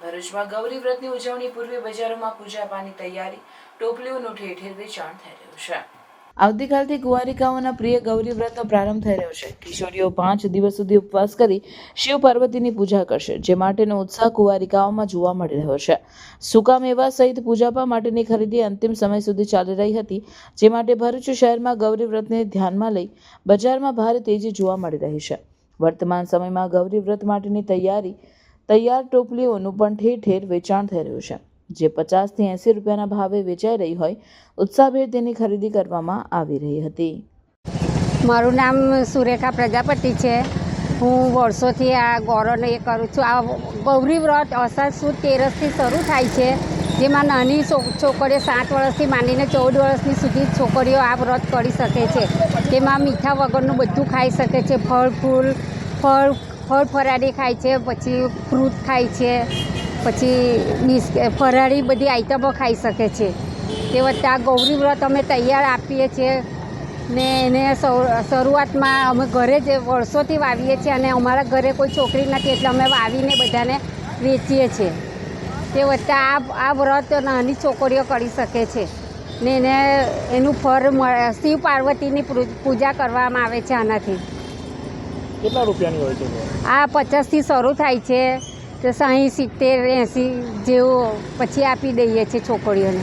ભરૂચમાં ગૌરી વ્રતની ઉજવણી પૂર્વે બજારોમાં પૂજાપાની તૈયારી, ટોપલીઓનું ઠેર ઠેર વેચાણ થઈ રહ્યું છે। આવતીકાલથી કુંવારિકાઓના પ્રિય ગૌરી વ્રતનો પ્રારંભ થઈ રહ્યો છે। કિશોરીઓ 5 દિવસ સુધી ઉપવાસ કરી શિવ પાર્વતીની પૂજા કરશે, જે માટેનો ઉત્સાહ કુંવારિકાઓમાં જોવા મળી રહ્યો છે। સૂકા મેવા સહિત પૂજાપા માટેની ખરીદી અંતિમ સમય સુધી ચાલી રહી હતી, જે માટે ભરૂચ શહેરમાં ગૌરી વ્રતને ધ્યાનમાં લઈ બજારમાં ભારે તેજી જોવા મળી રહી છે। વર્તમાન સમયમાં ગૌરી વ્રત માટેની તૈયાર ટોપલીઓનું પણ ઠેર ઠેર વેચાણ થઈ રહ્યું છે, જે 50 થી 80 રૂપિયાના ભાવે વેચાઈ રહી હોય ઉત્સાહભેર તેની ખરીદી કરવામાં આવી રહી હતી। મારું નામ સુરેખા પ્રજાપતિ છે। હું વર્ષોથી આ ગૌરવને એ કરું છું। આ ગૌરી વ્રત અષાઢ સુદ તેરસથી શરૂ થાય છે, જેમાં નાની છોકરીઓ 7 વર્ષથી માંડીને 14 વર્ષની સુધી છોકરીઓ આ વ્રત કરી શકે છે। તેમાં મીઠા વગરનું બધું ખાઈ શકે છે। ફળ ફરાળી ખાય છે, પછી ફ્રૂટ ખાય છે, પછી ફરાળી બધી આઈટમો ખાઈ શકે છે। તે વખતે આ ગૌરી વ્રત અમે તૈયાર આપીએ છીએ ને એને શરૂઆતમાં અમે ઘરે જ વર્ષોથી વાવીએ છીએ અને અમારા ઘરે કોઈ છોકરી નથી, એટલે અમે વાવીને બધાને વેચીએ છીએ। તે વખતે આ વ્રત નાની છોકરીઓ કરી શકે છે ને એનું ફળ શિવ પાર્વતીની પૂજા કરવામાં આવે છે। આનાથી કેટલા રૂપિયાની હોય છે? આ 50થી શરૂ થાય છે, તો 60, 70, 80 જેવું પછી આપી દઈએ છીએ છોકરીઓને।